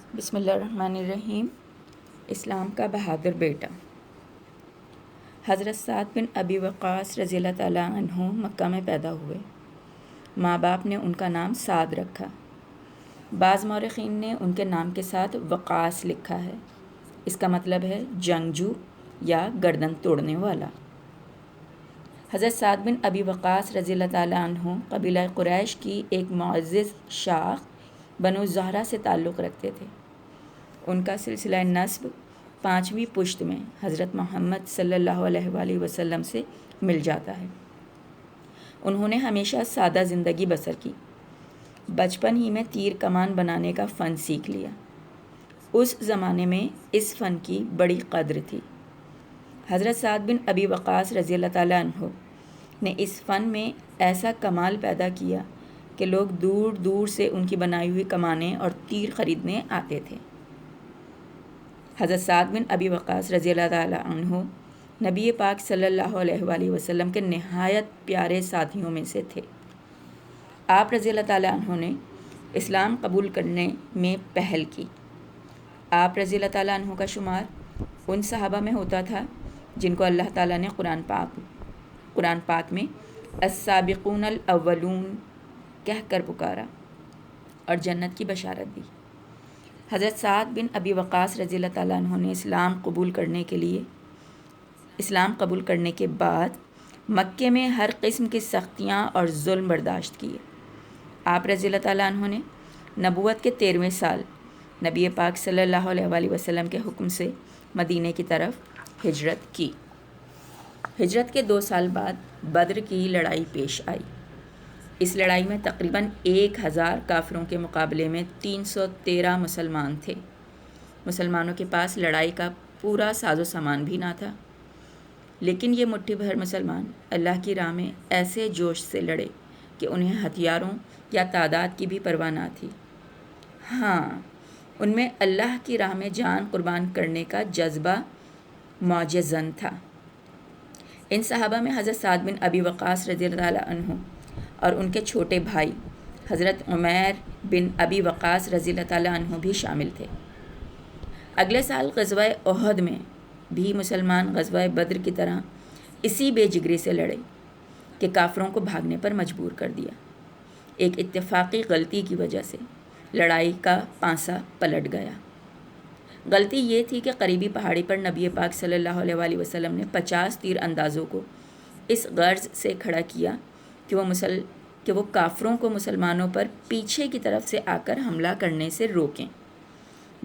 بسم اللہ الرحمن الرحیم۔ اسلام کا بہادر بیٹا حضرت سعد بن ابی وقاص رضی اللہ تعالیٰ عنہ مکہ میں پیدا ہوئے۔ ماں باپ نے ان کا نام سعد رکھا۔ بعض مورخین نے ان کے نام کے ساتھ وقاص لکھا ہے۔ اس کا مطلب ہے جنگجو یا گردن توڑنے والا۔ حضرت سعد بن ابی وقاص رضی اللہ تعالیٰ عنہ قبیلہ قریش کی ایک معزز شاخ بنو زہرہ سے تعلق رکھتے تھے۔ ان کا سلسلہ نسب 5ویں پشت میں حضرت محمد صلی اللہ علیہ وآلہ وسلم سے مل جاتا ہے۔ انہوں نے ہمیشہ سادہ زندگی بسر کی۔ بچپن ہی میں تیر کمان بنانے کا فن سیکھ لیا۔ اس زمانے میں اس فن کی بڑی قدر تھی۔ حضرت سعد بن ابی وقاص رضی اللہ تعالیٰ عنہ نے اس فن میں ایسا کمال پیدا کیا کہ لوگ دور دور سے ان کی بنائی ہوئی کمانیں اور تیر خریدنے آتے تھے۔ حضرت سعد بن ابی وقاص رضی اللہ تعالیٰ عنہ نبی پاک صلی اللہ علیہ وآلہ وسلم کے نہایت پیارے ساتھیوں میں سے تھے۔ آپ رضی اللہ تعالیٰ عنہ نے اسلام قبول کرنے میں پہل کی۔ آپ رضی اللہ تعالیٰ عنہ کا شمار ان صحابہ میں ہوتا تھا جن کو اللہ تعالیٰ نے قرآن پاک میں السابقون الاولون کہہ کر پکارا اور جنت کی بشارت دی۔ حضرت سعد بن ابی وقاص رضی اللہ تعالیٰ عنہ نے اسلام قبول کرنے کے بعد مکے میں ہر قسم کی سختیاں اور ظلم برداشت کیے۔ آپ رضی اللہ تعالیٰ عنہ نے نبوت کے 13ویں سال نبی پاک صلی اللہ علیہ وآلہ وسلم کے حکم سے مدینے کی طرف ہجرت کی۔ ہجرت کے 2 سال بعد بدر کی لڑائی پیش آئی۔ اس لڑائی میں تقریباً 1000 کافروں کے مقابلے میں 313 مسلمان تھے۔ مسلمانوں کے پاس لڑائی کا پورا ساز و سامان بھی نہ تھا، لیکن یہ مٹھی بھر مسلمان اللہ کی راہ میں ایسے جوش سے لڑے کہ انہیں ہتھیاروں یا تعداد کی بھی پرواہ نہ تھی۔ ہاں، ان میں اللہ کی راہ میں جان قربان کرنے کا جذبہ معجزن تھا۔ ان صحابہ میں حضرت سعد بن ابی وقاص رضی اللہ تعالیٰ عنہ اور ان کے چھوٹے بھائی حضرت عمیر بن ابی وقاص رضی اللہ تعالیٰ عنہ بھی شامل تھے۔ اگلے سال غزوہ احد میں بھی مسلمان غزوہ بدر کی طرح اسی بے جگری سے لڑے کہ کافروں کو بھاگنے پر مجبور کر دیا۔ ایک اتفاقی غلطی کی وجہ سے لڑائی کا پانسا پلٹ گیا۔ غلطی یہ تھی کہ قریبی پہاڑی پر نبی پاک صلی اللہ علیہ وآلہ وسلم نے 50 تیر اندازوں کو اس غرض سے کھڑا کیا کہ وہ کافروں کو مسلمانوں پر پیچھے کی طرف سے آ کر حملہ کرنے سے روکیں۔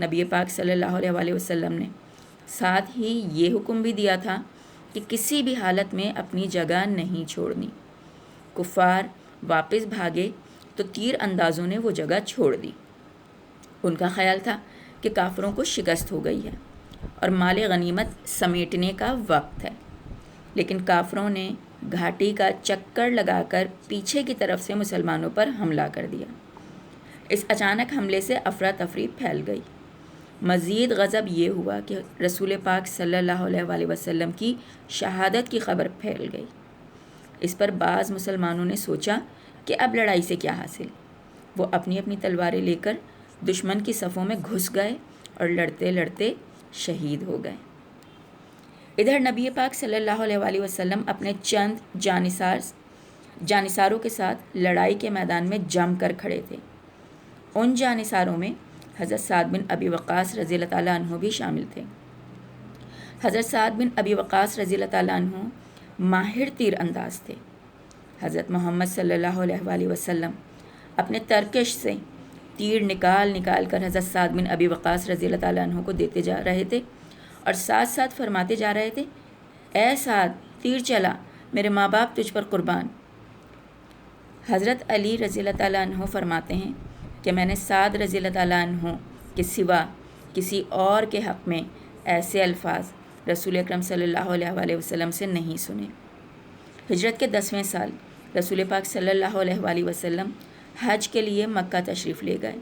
نبی پاک صلی اللہ علیہ وآلہ وسلم نے ساتھ ہی یہ حکم بھی دیا تھا کہ کسی بھی حالت میں اپنی جگہ نہیں چھوڑنی۔ کفار واپس بھاگے تو تیر اندازوں نے وہ جگہ چھوڑ دی۔ ان کا خیال تھا کہ کافروں کو شکست ہو گئی ہے اور مال غنیمت سمیٹنے کا وقت ہے، لیکن کافروں نے گھاٹی کا چکر لگا کر پیچھے کی طرف سے مسلمانوں پر حملہ کر دیا۔ اس اچانک حملے سے افراتفری پھیل گئی۔ مزید غضب یہ ہوا کہ رسول پاک صلی اللہ علیہ وآلہ وسلم کی شہادت کی خبر پھیل گئی۔ اس پر بعض مسلمانوں نے سوچا کہ اب لڑائی سے کیا حاصل۔ وہ اپنی اپنی تلواریں لے کر دشمن کی صفوں میں گھس گئے اور لڑتے لڑتے شہید ہو گئے۔ ادھر نبی پاک صلی اللہ علیہ وآلہ وسلم اپنے چند جانثاروں کے ساتھ لڑائی کے میدان میں جم کر کھڑے تھے۔ ان جانثاروں میں حضرت سعد بن ابی وقاص رضی اللہ تعالیٰ عنہ بھی شامل تھے۔ حضرت سعد بن ابی وقاص رضی اللہ تعالیٰ عنہ ماہر تیر انداز تھے۔ حضرت محمد صلی اللہ علیہ وآلہ وسلم اپنے ترکش سے تیر نکال کر حضرت سعد بن ابی وقاص رضی اللہ تعالیٰ عنہ کو دیتے جا رہے تھے اور ساتھ ساتھ فرماتے جا رہے تھے، اے سعد، تیر چلا، میرے ماں باپ تجھ پر قربان۔ حضرت علی رضی اللہ تعالیٰ عنہ فرماتے ہیں کہ میں نے سعد رضی اللہ تعالیٰ عنہ کے سوا کسی اور کے حق میں ایسے الفاظ رسول اکرم صلی اللہ علیہ وآلہ وسلم سے نہیں سنے۔ ہجرت کے 10ویں سال رسول پاک صلی اللہ علیہ وآلہ وسلم حج کے لیے مکہ تشریف لے گئے۔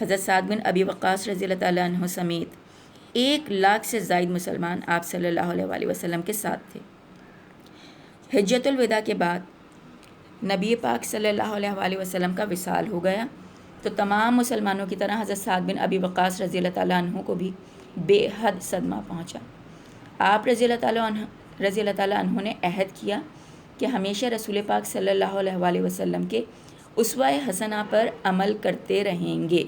حضرت سعد بن ابی وقاص رضی اللہ تعالیٰ عنہ سمیت 1,00,000 سے زائد مسلمان آپ صلی اللہ علیہ وآلہ وسلم کے ساتھ تھے۔ حجۃ الوداع کے بعد نبی پاک صلی اللہ علیہ وآلہ وسلم کا وصال ہو گیا تو تمام مسلمانوں کی طرح حضرت سعد بن ابی وقاص رضی اللہ تعالیٰ عنہ کو بھی بے حد صدمہ پہنچا۔ آپ رضی اللہ تعالیٰ عنہ نے عہد کیا کہ ہمیشہ رسول پاک صلی اللہ علیہ وآلہ وسلم کے اسوہ حسنہ پر عمل کرتے رہیں گے۔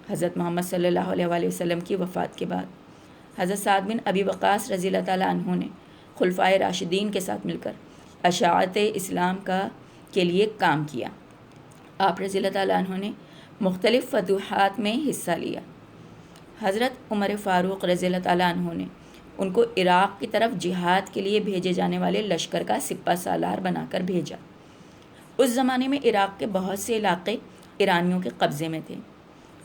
حضرت محمد صلی اللہ علیہ وآلہ وسلم کی وفات کے بعد حضرت سعد بن ابی وقاص رضی اللہ تعالیٰ عنہ نے خلفائے راشدین کے ساتھ مل کر اشاعت اسلام کے لیے کام کیا۔ آپ رضی اللہ تعالیٰ عنہ نے مختلف فتوحات میں حصہ لیا۔ حضرت عمر فاروق رضی اللہ تعالیٰ عنہ نے ان کو عراق کی طرف جہاد کے لیے بھیجے جانے والے لشکر کا سپہ سالار بنا کر بھیجا۔ اس زمانے میں عراق کے بہت سے علاقے ایرانیوں کے قبضے میں تھے۔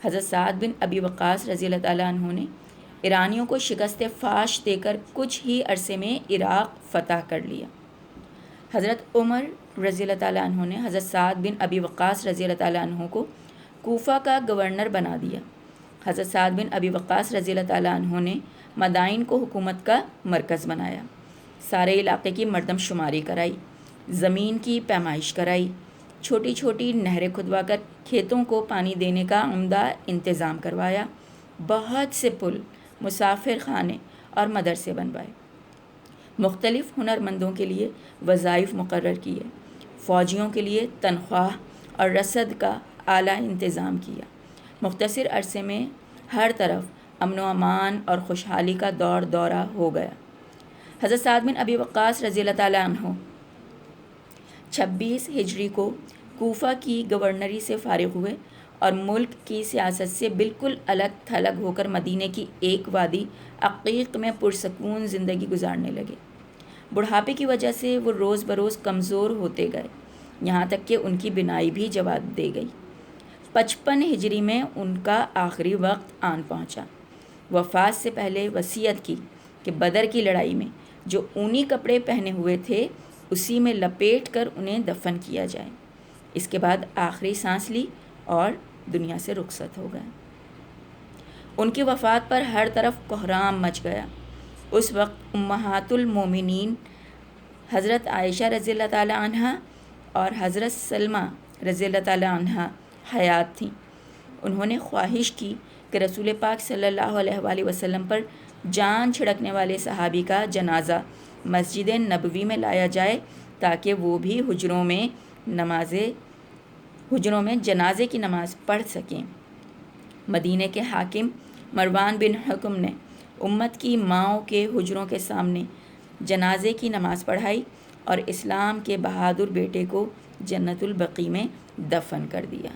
حضرت سعد بن ابی وقاص رضی اللہ تعالیٰ عنہ نے ایرانیوں کو شکست فاش دے کر کچھ ہی عرصے میں عراق فتح کر لیا۔ حضرت عمر رضی اللہ تعالیٰ عنہ نے حضرت سعد بن ابی وقاص رضی اللہ تعالیٰ عنہ کو کوفہ کا گورنر بنا دیا۔ حضرت سعد بن ابی وقاص رضی اللہ تعالیٰ عنہ نے مدائن کو حکومت کا مرکز بنایا، سارے علاقے کی مردم شماری کرائی، زمین کی پیمائش کرائی، چھوٹی چھوٹی نہریں کھدوا کر کھیتوں کو پانی دینے کا عمدہ انتظام کروایا، بہت سے پل، مسافر خانے اور مدرسے بنوائے، مختلف ہنرمندوں کے لیے وظائف مقرر کیے، فوجیوں کے لیے تنخواہ اور رسد کا اعلیٰ انتظام کیا۔ مختصر عرصے میں ہر طرف امن و امان اور خوشحالی کا دورہ ہو گیا۔ حضرت سعد بن ابی وقاص رضی اللہ تعالیٰ عنہ 26 ہجری کو کوفہ کی گورنری سے فارغ ہوئے اور ملک کی سیاست سے بالکل الگ تھلگ ہو کر مدینے کی ایک وادی عقیق میں پرسکون زندگی گزارنے لگے۔ بڑھاپے کی وجہ سے وہ روز بروز کمزور ہوتے گئے، یہاں تک کہ ان کی بینائی بھی جواب دے گئی۔ 55 ہجری میں ان کا آخری وقت آن پہنچا۔ وفات سے پہلے وصیت کی کہ بدر کی لڑائی میں جو اونی کپڑے پہنے ہوئے تھے اسی میں لپیٹ کر انہیں دفن کیا جائے۔ اس کے بعد آخری سانس لی اور دنیا سے رخصت ہو گئے۔ ان کی وفات پر ہر طرف کوہرام مچ گیا۔ اس وقت امہات المومنین حضرت عائشہ رضی اللہ تعالی عنہ اور حضرت سلمہ رضی اللہ تعالی عنہ حیات تھیں۔ انہوں نے خواہش کی کہ رسول پاک صلی اللہ علیہ وآلہ وسلم پر جان چھڑکنے والے صحابی کا جنازہ مسجد نبوی میں لایا جائے تاکہ وہ بھی حجروں میں جنازے کی نماز پڑھ سکیں۔ مدینے کے حاکم مروان بن حکم نے امت کی ماؤں کے حجروں کے سامنے جنازے کی نماز پڑھائی اور اسلام کے بہادر بیٹے کو جنت البقیع میں دفن کر دیا۔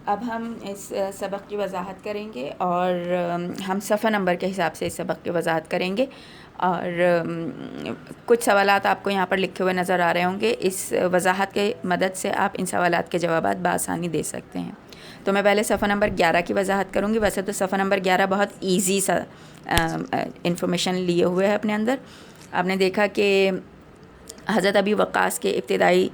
اب ہم اس سبق کی وضاحت کریں گے اور ہم صفحہ نمبر کے حساب سے اس سبق کی وضاحت کریں گے، اور کچھ سوالات آپ کو یہاں پر لکھے ہوئے نظر آ رہے ہوں گے۔ اس وضاحت کے مدد سے آپ ان سوالات کے جوابات بآسانی دے سکتے ہیں۔ تو میں پہلے صفحہ نمبر 11 کی وضاحت کروں گی۔ ویسے تو صفحہ نمبر 11 بہت ایزی سا انفارمیشن لیے ہوئے ہے اپنے اندر۔ آپ نے دیکھا کہ حضرت ابی وقاص کے ابتدائی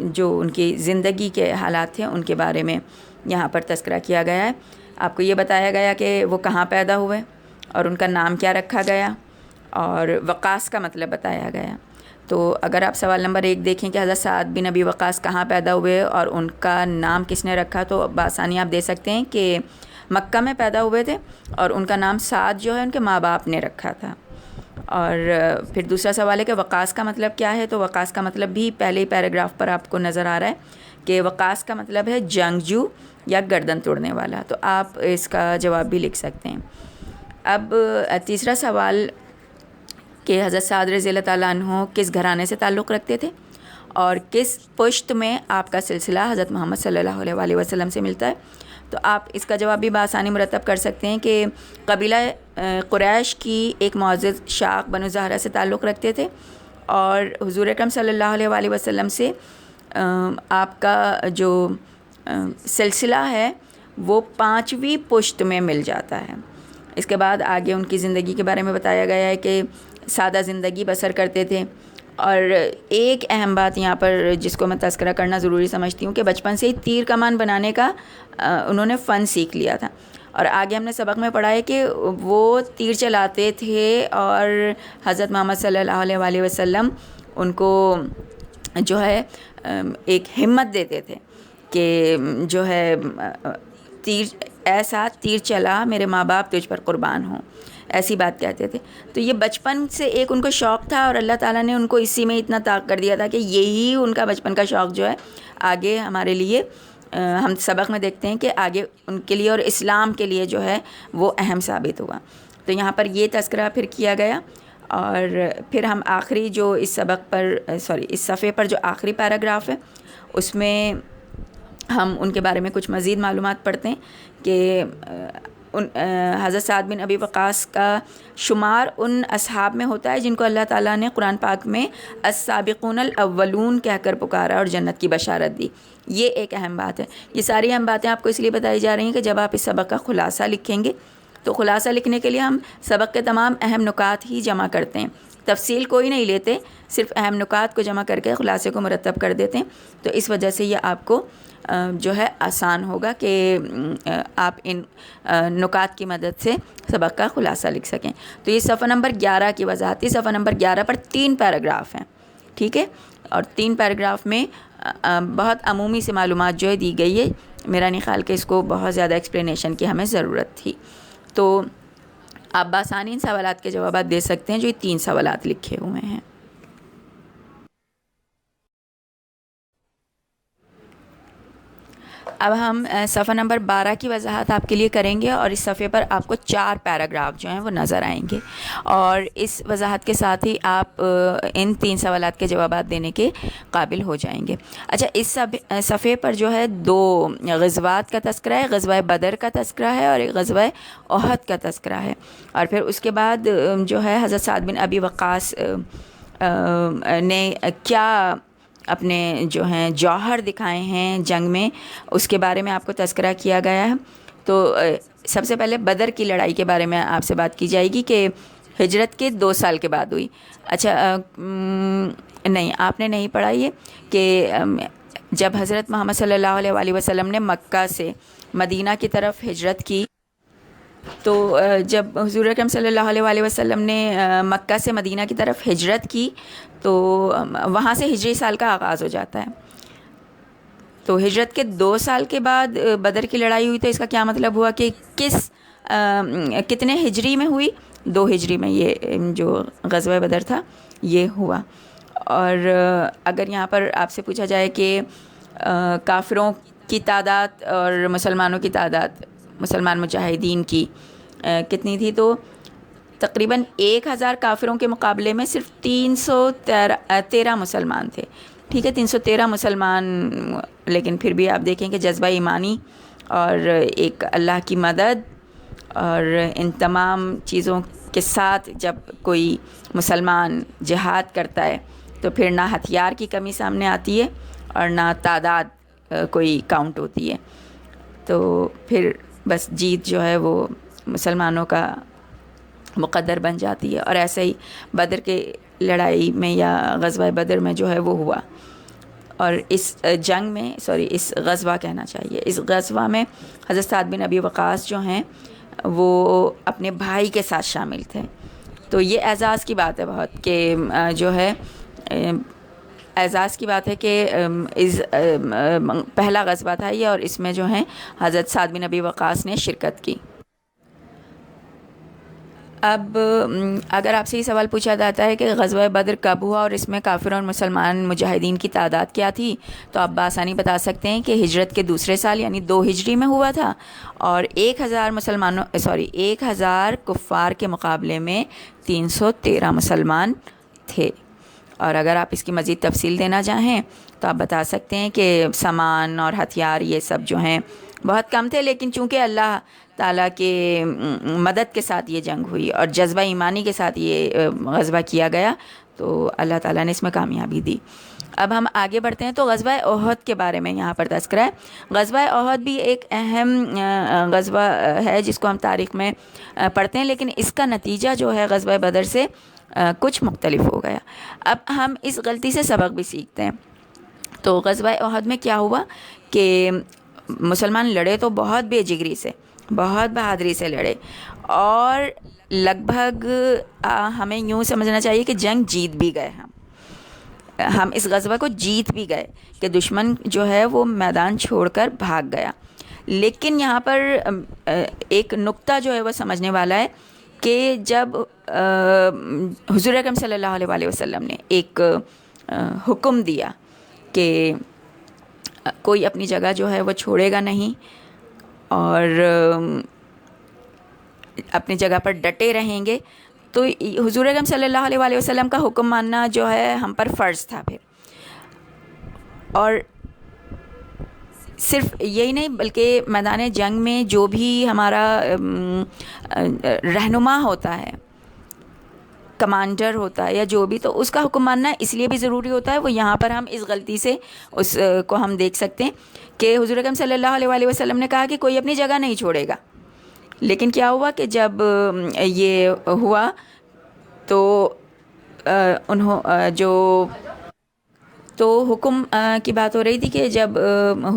جو ان کی زندگی کے حالات تھے ان کے بارے میں یہاں پر تذکرہ کیا گیا ہے۔ آپ کو یہ بتایا گیا کہ وہ کہاں پیدا ہوئے اور ان کا نام کیا رکھا گیا، اور وقاص کا مطلب بتایا گیا۔ تو اگر آپ سوال نمبر 1 دیکھیں کہ حضرت سعد بن ابی وقاص کہاں پیدا ہوئے اور ان کا نام کس نے رکھا، تو بآسانی آپ دے سکتے ہیں کہ مکہ میں پیدا ہوئے تھے اور ان کا نام سعد جو ہے ان کے ماں باپ نے رکھا تھا۔ اور پھر دوسرا سوال ہے کہ وقاص کا مطلب کیا ہے، تو وقاص کا مطلب بھی پہلے ہی پیراگراف پر آپ کو نظر آ رہا ہے کہ وقاص کا مطلب ہے جنگجو یا گردن توڑنے والا، تو آپ اس کا جواب بھی لکھ سکتے ہیں۔ اب تیسرا سوال کہ حضرت سعد رضی اللہ تعالیٰ عنہ کس گھرانے سے تعلق رکھتے تھے اور کس پشت میں آپ کا سلسلہ حضرت محمد صلی اللہ علیہ وآلہ وسلم سے ملتا ہے، تو آپ اس کا جواب بھی بآسانی مرتب کر سکتے ہیں کہ قبیلہ قریش کی ایک معزز شاخ بنو زہرہ سے تعلق رکھتے تھے، اور حضور اکرم صلی اللہ علیہ وآلہ وسلم سے آپ کا جو سلسلہ ہے وہ 5ویں پشت میں مل جاتا ہے۔ اس کے بعد آگے ان کی زندگی کے بارے میں بتایا گیا ہے کہ سادہ زندگی بسر کرتے تھے، اور ایک اہم بات یہاں پر جس کو میں تذکرہ کرنا ضروری سمجھتی ہوں کہ بچپن سے ہی تیر کمان بنانے کا انہوں نے فن سیکھ لیا تھا، اور آگے ہم نے سبق میں پڑھا ہے کہ وہ تیر چلاتے تھے اور حضرت محمد صلی اللہ علیہ وآلہ وسلم ان کو جو ہے ایک ہمت دیتے تھے کہ جو ہے تیر ایسا تیر چلا میرے ماں باپ تجھ پر قربان ہوں، ایسی بات کہتے تھے. تو یہ بچپن سے ایک ان کو شوق تھا اور اللہ تعالیٰ نے ان کو اسی میں اتنا طاق کر دیا تھا کہ یہی ان کا بچپن کا شوق جو ہے آگے ہمارے لیے ہم سبق میں دیکھتے ہیں کہ آگے ان کے لیے اور اسلام کے لیے جو ہے وہ اہم ثابت ہوا. تو یہاں پر یہ تذکرہ پھر کیا گیا. اور پھر ہم آخری جو اس سبق پر اس صفحے پر جو آخری پیراگراف ہے اس میں ہم ان کے بارے میں کچھ مزید معلومات پڑھتے ہیں کہ حضرت سعد بن ابی وقاص کا شمار ان اصحاب میں ہوتا ہے جن کو اللہ تعالیٰ نے قرآن پاک میں السابقون الاولون کہہ کر پکارا اور جنت کی بشارت دی. یہ ایک اہم بات ہے. یہ ساری اہم باتیں آپ کو اس لیے بتائی جا رہی ہیں کہ جب آپ اس سبق کا خلاصہ لکھیں گے تو خلاصہ لکھنے کے لیے ہم سبق کے تمام اہم نکات ہی جمع کرتے ہیں، تفصیل کوئی نہیں لیتے، صرف اہم نکات کو جمع کر کے خلاصے کو مرتب کر دیتے ہیں. تو اس وجہ سے یہ آپ کو جو ہے آسان ہوگا کہ آپ ان نکات کی مدد سے سبق کا خلاصہ لکھ سکیں. تو یہ صفحہ نمبر 11 کی وضاحت تھی. صفحہ نمبر 11 پر 3 پیراگراف ہیں، ٹھیک ہے، اور 3 پیراگراف میں بہت عمومی سے معلومات جو ہے دی گئی ہے. میرا نہیں خیال کہ اس کو بہت زیادہ ایکسپلینیشن کی ہمیں ضرورت تھی. تو آپ بآسانی ان سوالات کے جوابات دے سکتے ہیں جو یہ 3 سوالات لکھے ہوئے ہیں. اب ہم صفحہ نمبر 12 کی وضاحت آپ کے لیے کریں گے اور اس صفحے پر آپ کو 4 پیراگراف جو ہیں وہ نظر آئیں گے اور اس وضاحت کے ساتھ ہی آپ ان 3 سوالات کے جوابات دینے کے قابل ہو جائیں گے. اچھا، اس صفحے پر جو ہے 2 غزوات کا تذکرہ ہے، غزوہ بدر کا تذکرہ ہے اور ایک غزوہ احد کا تذکرہ ہے. اور پھر اس کے بعد جو ہے حضرت سعد بن ابی وقاص نے کیا اپنے جو ہیں جوہر دکھائے ہیں جنگ میں، اس کے بارے میں آپ کو تذکرہ کیا گیا ہے. تو سب سے پہلے بدر کی لڑائی کے بارے میں آپ سے بات کی جائے گی کہ ہجرت کے 2 سال کے بعد ہوئی. اچھا، نہیں، آپ نے نہیں پڑھا یہ کہ جب حضرت محمد صلی اللہ علیہ وآلہ وسلم نے مکہ سے مدینہ کی طرف ہجرت کی، تو جب حضور اکرم صلی اللہ علیہ وآلہ وسلم نے مکہ سے مدینہ کی طرف ہجرت کی تو وہاں سے ہجری سال کا آغاز ہو جاتا ہے. تو ہجرت کے 2 سال کے بعد بدر کی لڑائی ہوئی. تو اس کا کیا مطلب ہوا کہ کتنے ہجری میں ہوئی؟ 2 ہجری میں یہ جو غزوہ بدر تھا یہ ہوا. اور اگر یہاں پر آپ سے پوچھا جائے کہ کافروں کی تعداد اور مسلمانوں کی تعداد، مسلمان مجاہدین کی کتنی تھی، تو تقریباً 1000 کافروں کے مقابلے میں صرف 313 مسلمان تھے. ٹھیک ہے، 313 مسلمان. لیکن پھر بھی آپ دیکھیں کہ جذبہ ایمانی اور ایک اللہ کی مدد اور ان تمام چیزوں کے ساتھ جب کوئی مسلمان جہاد کرتا ہے تو پھر نہ ہتھیار کی کمی سامنے آتی ہے اور نہ تعداد کوئی کاؤنٹ ہوتی ہے. تو پھر بس جیت جو ہے وہ مسلمانوں کا مقدر بن جاتی ہے. اور ایسے ہی بدر کے لڑائی میں یا غزوہ بدر میں جو ہے وہ ہوا. اور اس جنگ میں اس غزوہ کہنا چاہیے، اس غزوہ میں حضرت سعد بن ابی وقاص جو ہیں وہ اپنے بھائی کے ساتھ شامل تھے. تو یہ اعزاز کی بات ہے بہت کہ جو ہے اعزاز کی بات ہے کہ پہلا غزوہ تھا یہ اور اس میں جو ہیں حضرت سعد بن ابی وقاص نے شرکت کی. اب اگر آپ سے یہ سوال پوچھا جاتا ہے کہ غزوہ بدر کب ہوا اور اس میں کافر اور مسلمان مجاہدین کی تعداد کیا تھی، تو آپ بآسانی بتا سکتے ہیں کہ ہجرت کے 2 سال یعنی 2 ہجری میں ہوا تھا اور 1000 کفار کے مقابلے میں 313 مسلمان تھے. اور اگر آپ اس کی مزید تفصیل دینا چاہیں تو آپ بتا سکتے ہیں کہ سامان اور ہتھیار یہ سب جو ہیں بہت کم تھے، لیکن چونکہ اللہ تعالیٰ کے مدد کے ساتھ یہ جنگ ہوئی اور جذبہ ایمانی کے ساتھ یہ غزوہ کیا گیا تو اللہ تعالیٰ نے اس میں کامیابی دی. اب ہم آگے بڑھتے ہیں. تو غزوہ احد کے بارے میں یہاں پر تذکرہ ہے. غزوہ احد بھی ایک اہم غزوہ ہے جس کو ہم تاریخ میں پڑھتے ہیں، لیکن اس کا نتیجہ جو ہے غزوہ بدر سے کچھ مختلف ہو گیا. اب ہم اس غلطی سے سبق بھی سیکھتے ہیں. تو غزوہ احد میں کیا ہوا کہ مسلمان لڑے تو بہت بے جگری سے، بہت بہادری سے لڑے، اور لگ بھگ ہمیں یوں سمجھنا چاہیے کہ جنگ جیت بھی گئے ہم اس غزوہ کو جیت بھی گئے، کہ دشمن جو ہے وہ میدان چھوڑ کر بھاگ گیا۔ لیکن یہاں پر ایک نقطہ جو ہے وہ سمجھنے والا ہے کہ جب حضور اکرم صلی اللہ علیہ وآلہ وسلم نے ایک حکم دیا کہ کوئی اپنی جگہ جو ہے وہ چھوڑے گا نہیں، اور اپنی جگہ پر ڈٹے رہیں گے، تو حضور اکرم صلی اللہ علیہ وآلہ وسلم کا حکم ماننا جو ہے ہم پر فرض تھا پھر۔ اور صرف یہی نہیں بلکہ میدان جنگ میں جو بھی ہمارا رہنما ہوتا ہے، کمانڈر ہوتا ہے یا جو بھی، تو اس کا حکم ماننا اس لیے بھی ضروری ہوتا ہے۔ وہ یہاں پر ہم اس غلطی سے اس کو ہم دیکھ سکتے ہیں کہ حضور اکرم صلی اللہ علیہ وآلہ وسلم نے کہا کہ کوئی اپنی جگہ نہیں چھوڑے گا، لیکن کیا ہوا کہ جب یہ ہوا تو تو حکم کی بات ہو رہی تھی کہ جب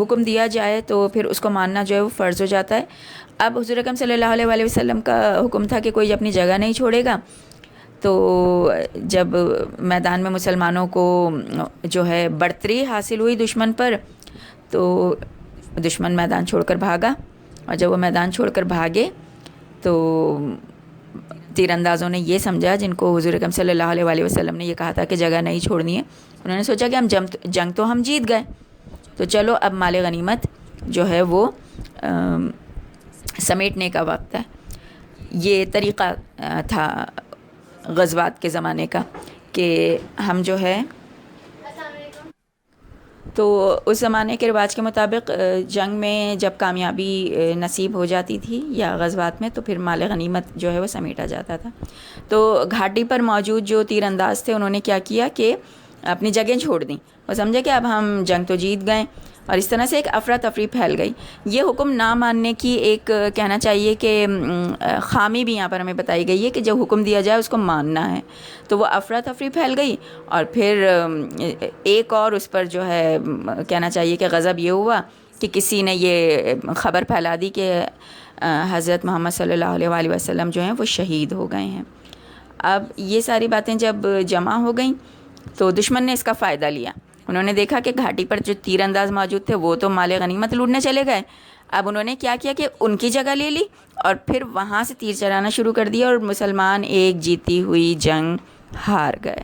حکم دیا جائے تو پھر اس کو ماننا جو ہے وہ فرض ہو جاتا ہے۔ اب حضور اکرم صلی اللہ علیہ وآلہ وسلم کا حکم تھا کہ کوئی اپنی جگہ نہیں چھوڑے گا، تو جب میدان میں مسلمانوں کو جو ہے برتری حاصل ہوئی دشمن پر، تو دشمن میدان چھوڑ کر بھاگا، اور جب وہ میدان چھوڑ کر بھاگے تو تیر اندازوں نے یہ سمجھا، جن کو حضور اکرم صلی اللہ علیہ وآلہ وسلم نے یہ کہا تھا کہ جگہ نہیں چھوڑنی ہے، انہوں نے سوچا کہ ہم جنگ تو ہم جیت گئے، تو چلو اب مال غنیمت جو ہے وہ سمیٹنے کا وقت ہے۔ یہ طریقہ تھا غزوات کے زمانے کا کہ ہم جو ہے، تو اس زمانے کے رواج کے مطابق جنگ میں جب کامیابی نصیب ہو جاتی تھی یا غزوات میں، تو پھر مال غنیمت جو ہے وہ سمیٹا جاتا تھا۔ تو گھاٹی پر موجود جو تیر انداز تھے انہوں نے کیا کیا کہ اپنی جگہیں چھوڑ دیں، وہ سمجھے کہ اب ہم جنگ تو جیت گئے، اور اس طرح سے ایک افراتفری پھیل گئی۔ یہ حکم نہ ماننے کی ایک کہنا چاہیے کہ خامی بھی یہاں پر ہمیں بتائی گئی ہے کہ جب حکم دیا جائے اس کو ماننا ہے، تو وہ افراتفری پھیل گئی، اور پھر ایک اور اس پر جو ہے کہنا چاہیے کہ غضب یہ ہوا کہ کسی نے یہ خبر پھیلا دی کہ حضرت محمد صلی اللہ علیہ وآلہ وسلم جو ہیں وہ شہید ہو گئے ہیں۔ اب یہ ساری باتیں جب جمع ہو گئیں تو دشمن نے اس کا فائدہ لیا۔ انہوں نے دیکھا کہ گھاٹی پر جو تیر انداز موجود تھے وہ تو مال غنیمت لوٹنے چلے گئے، اب انہوں نے کیا کیا کہ ان کی جگہ لے لی اور پھر وہاں سے تیر چلانا شروع کر دیا، اور مسلمان ایک جیتی ہوئی جنگ ہار گئے۔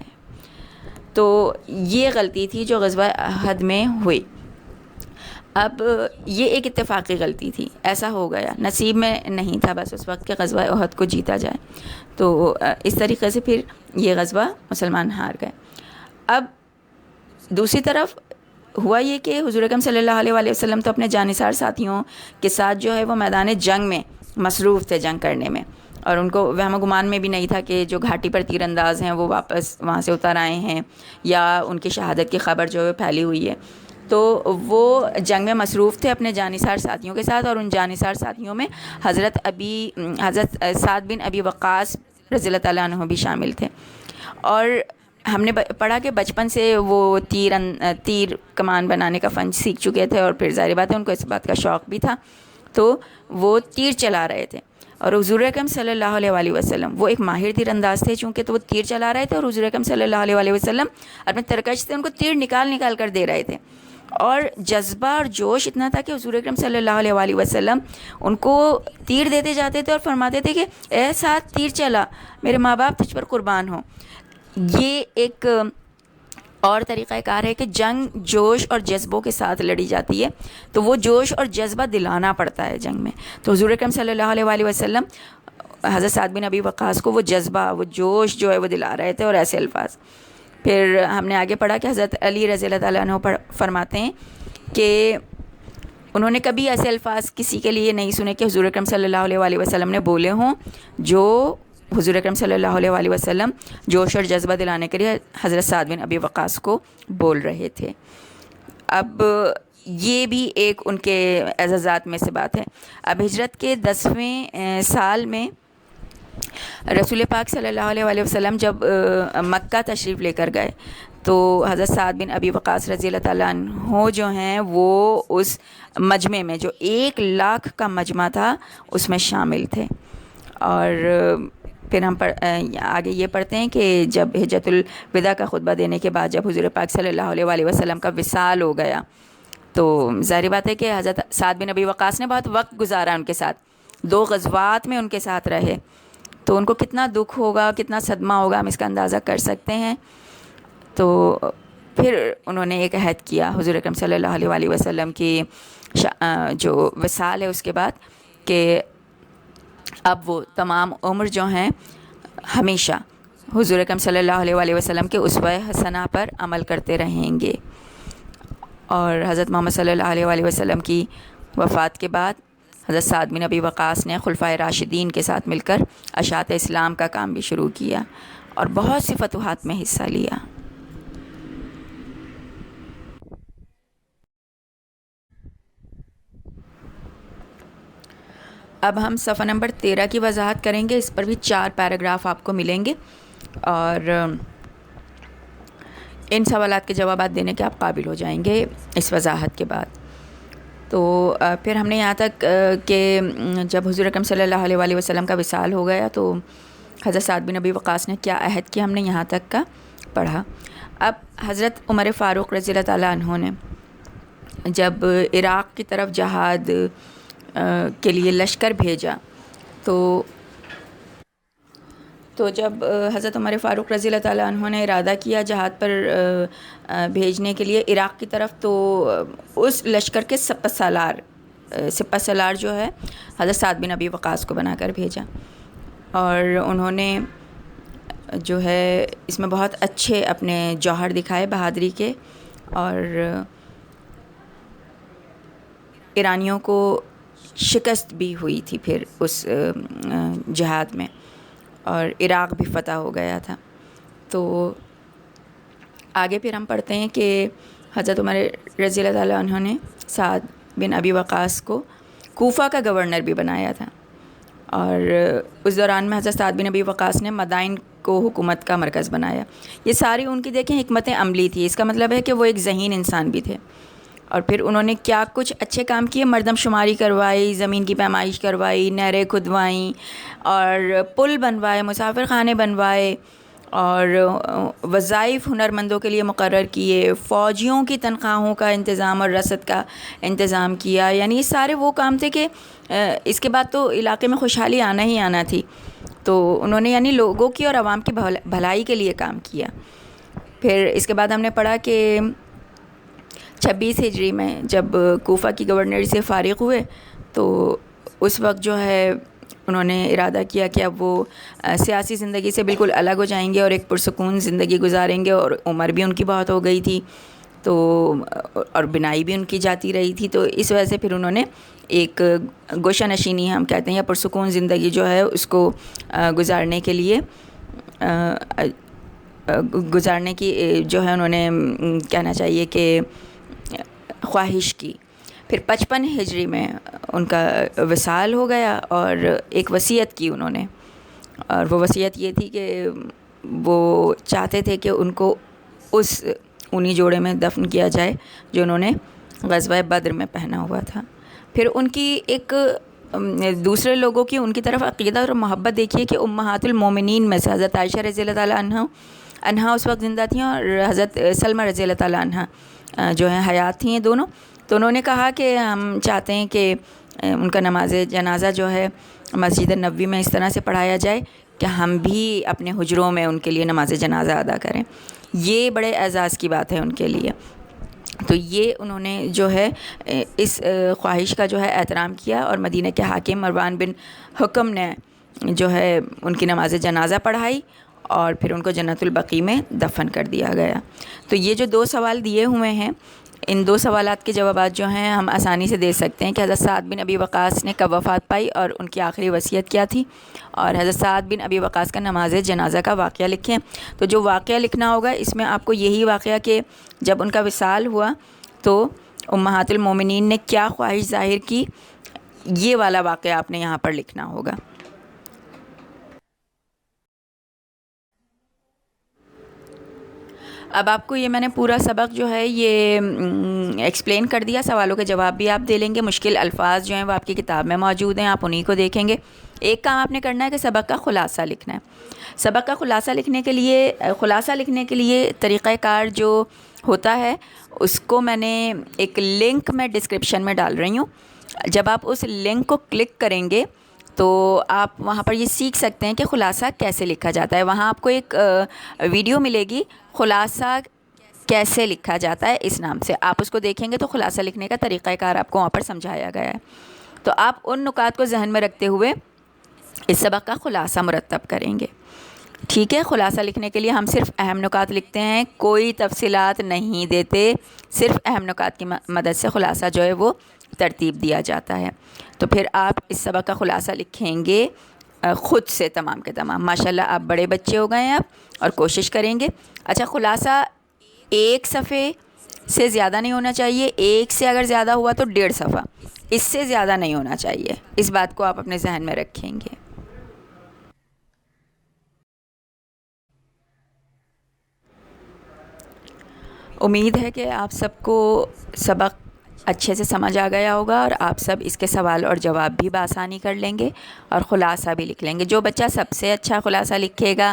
تو یہ غلطی تھی جو غزوہ احد میں ہوئی۔ اب یہ ایک اتفاقی غلطی تھی، ایسا ہو گیا، نصیب میں نہیں تھا بس اس وقت کہ غزوہ احد کو جیتا جائے، تو اس طریقے سے پھر یہ غزوہ مسلمان ہار گئے۔ اب دوسری طرف ہوا یہ کہ حضور اکرم صلی اللہ علیہ وآلہ وسلم تو اپنے جانثار ساتھیوں کے ساتھ جو ہے وہ میدان جنگ میں مصروف تھے، جنگ کرنے میں، اور ان کو وہم و گمان میں بھی نہیں تھا کہ جو گھاٹی پر تیر انداز ہیں وہ واپس وہاں سے اتر آئے ہیں یا ان کی شہادت کی خبر جو ہے پھیلی ہوئی ہے۔ تو وہ جنگ میں مصروف تھے اپنے جانثار ساتھیوں کے ساتھ، اور ان جانثار ساتھیوں میں حضرت سعد بن ابی وقاص رضی اللہ تعالیٰ عنہ بھی شامل تھے۔ اور ہم نے پڑھا کہ بچپن سے وہ تیر کمان بنانے کا فن سیکھ چکے تھے، اور پھر ظاہر بات ہے ان کو اس بات کا شوق بھی تھا، تو وہ تیر چلا رہے تھے، اور حضور اکرم صلی اللہ علیہ وآلہ وسلم وہ ایک ماہر تیر انداز تھے چونکہ، تو وہ تیر چلا رہے تھے، اور حضور اکرم صلی اللہ علیہ وآلہ وسلم اپنے ترکش سے ان کو تیر نکال کر دے رہے تھے، اور جذبہ اور جوش اتنا تھا کہ حضور اکرم صلی اللہ علیہ وآلہ وسلم ان کو تیر دیتے جاتے تھے اور فرماتے تھے کہ اے ساتھ تیر چلا، میرے ماں باپ تجھ پر قربان ہوں۔ یہ ایک اور طریقہ کار ہے کہ جنگ جوش اور جذبوں کے ساتھ لڑی جاتی ہے، تو وہ جوش اور جذبہ دلانا پڑتا ہے جنگ میں۔ تو حضور اکرم صلی اللہ علیہ وآلہ وسلم حضرت سعد بن ابی وقاص کو وہ جذبہ، وہ جوش جو ہے وہ دلا رہے تھے، اور ایسے الفاظ۔ پھر ہم نے آگے پڑھا کہ حضرت علی رضی اللہ تعالیٰ عنہ فرماتے ہیں کہ انہوں نے کبھی ایسے الفاظ کسی کے لیے نہیں سنے کہ حضور اکرم صلی اللہ علیہ وآلہ وسلم نے بولے ہوں، جو حضور اکرم صلی اللہ علیہ وآلہ وسلم جوش اور جذبہ دلانے کے لیے حضرت سعد بن ابی وقاص کو بول رہے تھے۔ اب یہ بھی ایک ان کے اعزازات میں سے بات ہے۔ اب ہجرت کے 10ویں سال میں رسول پاک صلی اللہ علیہ وآلہ وسلم جب مکہ تشریف لے کر گئے تو حضرت سعد بن ابی وقاص رضی اللہ تعالیٰ عنہ جو ہیں وہ اس مجمع میں، جو 1,00,000 کا مجمع تھا، اس میں شامل تھے۔ اور پھر ہم آگے یہ پڑھتے ہیں کہ جب حجۃ الوداع کا خطبہ دینے کے بعد جب حضور پاک صلی اللہ علیہ وآلہ وسلم کا وصال ہو گیا تو ظاہر بات ہے کہ حضرت سعد بن ابی وقاص نے بہت وقت گزارا ان کے ساتھ، 2 غزوات میں ان کے ساتھ رہے، تو ان کو کتنا دکھ ہوگا، کتنا صدمہ ہوگا، ہم اس کا اندازہ کر سکتے ہیں۔ تو پھر انہوں نے ایک عہد کیا حضور اکرم صلی اللہ علیہ وآلہ وسلم کی جو وصال ہے اس کے بعد، کہ اب وہ تمام عمر جو ہیں ہمیشہ حضور اکرم صلی اللہ علیہ وآلہ وسلم کے اسوہ حسنہ پر عمل کرتے رہیں گے۔ اور حضرت محمد صلی اللہ علیہ وآلہ وسلم کی وفات کے بعد حضرت سعد بن ابی وقاص نے خلفائے راشدین کے ساتھ مل کر اشاعت اسلام کا کام بھی شروع کیا اور بہت سی فتوحات میں حصہ لیا۔ اب ہم صفحہ نمبر 13 کی وضاحت کریں گے، اس پر بھی 4 پیراگراف آپ کو ملیں گے اور ان سوالات کے جوابات دینے کے آپ قابل ہو جائیں گے اس وضاحت کے بعد۔ تو پھر ہم نے یہاں تک کہ جب حضور اکرم صلی اللہ علیہ وآلہ وسلم کا وصال ہو گیا تو حضرت سعد بن ابی وقاص نے کیا عہد کیا، ہم نے یہاں تک کا پڑھا۔ اب حضرت عمر فاروق رضی اللہ تعالیٰ عنہ نے جب عراق کی طرف جہاد کے لیے لشکر بھیجا تو جب حضرت عمر فاروق رضی اللہ تعالیٰ عنہ نے ارادہ کیا جہاد پر بھیجنے کے لیے عراق کی طرف، تو اس لشکر کے سپہ سالار جو ہے حضرت سعد بن ابی وقاص کو بنا کر بھیجا، اور انہوں نے جو ہے اس میں بہت اچھے اپنے جوہر دکھائے بہادری کے، اور ایرانیوں کو شکست بھی ہوئی تھی پھر اس جہاد میں، اور عراق بھی فتح ہو گیا تھا۔ تو آگے پھر ہم پڑھتے ہیں کہ حضرت عمر رضی اللہ تعالیٰ عنہ نے سعد بن ابی وقاص کو کوفہ کا گورنر بھی بنایا تھا، اور اس دوران میں حضرت سعد بن ابی وقاص نے مدائن کو حکومت کا مرکز بنایا۔ یہ ساری ان کی دیکھیں حکمت عملی تھی، اس کا مطلب ہے کہ وہ ایک ذہین انسان بھی تھے۔ اور پھر انہوں نے کیا کچھ اچھے کام کیے، مردم شماری کروائی، زمین کی پیمائش کروائی، نہریں کھدوائیں اور پل بنوائے، مسافر خانے بنوائے، اور وظائف ہنرمندوں کے لیے مقرر کیے، فوجیوں کی تنخواہوں کا انتظام اور رسد کا انتظام کیا۔ یعنی یہ سارے وہ کام تھے کہ اس کے بعد تو علاقے میں خوشحالی آنا ہی آنا تھی، تو انہوں نے یعنی لوگوں کی اور عوام کی بھلائی کے لیے کام کیا۔ پھر اس کے بعد ہم نے پڑھا کہ 26 ہجری میں جب کوفہ کی گورنری سے فارغ ہوئے تو اس وقت جو ہے انہوں نے ارادہ کیا کہ اب وہ سیاسی زندگی سے بالکل الگ ہو جائیں گے اور ایک پرسکون زندگی گزاریں گے، اور عمر بھی ان کی بہت ہو گئی تھی تو اور بنائی بھی ان کی جاتی رہی تھی، تو اس وجہ سے پھر انہوں نے ایک گوشہ نشینی ہم کہتے ہیں یا پرسکون زندگی جو ہے اس کو گزارنے کے لیے گزارنے کی جو ہے انہوں نے کہنا چاہیے کہ خواہش کی۔ پھر 55 ہجری میں ان کا وصال ہو گیا، اور ایک وصیت کی انہوں نے، اور وہ وصیت یہ تھی کہ وہ چاہتے تھے کہ ان کو اس اونی جوڑے میں دفن کیا جائے جو انہوں نے غزوہ بدر میں پہنا ہوا تھا۔ پھر ان کی ایک دوسرے لوگوں کی ان کی طرف عقیدہ اور محبت دیکھیے کہ امہات المومنین میں سے حضرت عائشہ رضی اللہ تعالیٰ عنہا اس وقت زندہ تھیں، اور حضرت سلمہ رضی اللہ تعالیٰ عنہا جو ہیں حیات تھیں یہ دونوں، تو انہوں نے کہا کہ ہم چاہتے ہیں کہ ان کا نماز جنازہ جو ہے مسجد نبوی میں اس طرح سے پڑھایا جائے کہ ہم بھی اپنے حجروں میں ان کے لیے نماز جنازہ ادا کریں۔ یہ بڑے اعزاز کی بات ہے ان کے لیے، تو یہ انہوں نے جو ہے اس خواہش کا جو ہے احترام کیا، اور مدینہ کے حاکم مروان بن حکم نے جو ہے ان کی نماز جنازہ پڑھائی اور پھر ان کو جنت البقیع میں دفن کر دیا گیا۔ تو یہ جو 2 سوال دیے ہوئے ہیں، ان 2 سوالات کے جوابات جو ہیں ہم آسانی سے دے سکتے ہیں کہ حضرت سعد بن ابی وقاص نے کب وفات پائی اور ان کی آخری وصیت کیا تھی، اور حضرت سعد بن ابی وقاص کا نماز جنازہ کا واقعہ لکھیں۔ تو جو واقعہ لکھنا ہوگا اس میں آپ کو یہی واقعہ کہ جب ان کا وصال ہوا تو امہات المومنین نے کیا خواہش ظاہر کی، یہ والا واقعہ آپ نے یہاں پر لکھنا ہوگا۔ اب آپ کو یہ میں نے پورا سبق جو ہے یہ ایکسپلین کر دیا، سوالوں کے جواب بھی آپ دے لیں گے، مشکل الفاظ جو ہیں وہ آپ کی کتاب میں موجود ہیں، آپ انہی کو دیکھیں گے۔ ایک کام آپ نے کرنا ہے کہ سبق کا خلاصہ لکھنا ہے۔ سبق کا خلاصہ لکھنے کے لیے طریقہ کار جو ہوتا ہے اس کو میں نے ایک لنک میں ڈسکرپشن میں ڈال رہی ہوں۔ جب آپ اس لنک کو کلک کریں گے تو آپ وہاں پر یہ سیکھ سکتے ہیں کہ خلاصہ کیسے لکھا جاتا ہے۔ وہاں آپ کو ایک ویڈیو ملے گی، خلاصہ کیسے لکھا جاتا ہے اس نام سے، آپ اس کو دیکھیں گے تو خلاصہ لکھنے کا طریقہ کار آپ کو وہاں پر سمجھایا گیا ہے۔ تو آپ ان نکات کو ذہن میں رکھتے ہوئے اس سبق کا خلاصہ مرتب کریں گے، ٹھیک ہے۔ خلاصہ لکھنے کے لیے ہم صرف اہم نکات لکھتے ہیں، کوئی تفصیلات نہیں دیتے، صرف اہم نکات کی مدد سے خلاصہ جو ہے وہ ترتیب دیا جاتا ہے۔ تو پھر آپ اس سبق کا خلاصہ لکھیں گے خود سے تمام کے تمام۔ ماشاءاللہ آپ بڑے بچے ہو گئے ہیں اب، اور کوشش کریں گے۔ اچھا، خلاصہ ایک صفحے سے زیادہ نہیں ہونا چاہیے، ایک سے اگر زیادہ ہوا تو 1.5 صفحہ، اس سے زیادہ نہیں ہونا چاہیے، اس بات کو آپ اپنے ذہن میں رکھیں گے۔ امید ہے کہ آپ سب کو سبق اچھے سے سمجھ آ گیا ہوگا، اور آپ سب اس کے سوال اور جواب بھی بآسانی کر لیں گے اور خلاصہ بھی لکھ لیں گے۔ جو بچہ سب سے اچھا خلاصہ لکھے گا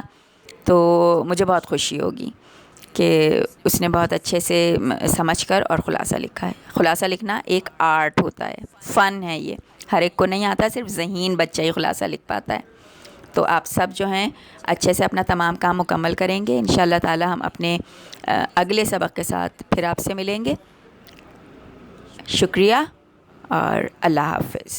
تو مجھے بہت خوشی ہوگی کہ اس نے بہت اچھے سے سمجھ کر اور خلاصہ لکھا ہے۔ خلاصہ لکھنا ایک آرٹ ہوتا ہے، فن ہے، یہ ہر ایک کو نہیں آتا، صرف ذہین بچہ ہی خلاصہ لکھ پاتا ہے۔ تو آپ سب جو ہیں اچھے سے اپنا تمام کام مکمل کریں گے، انشاءاللہ تعالی ہم اپنے اگلے سبق کے ساتھ پھر آپ سے ملیں گے۔ شکریہ اور اللہ حافظ۔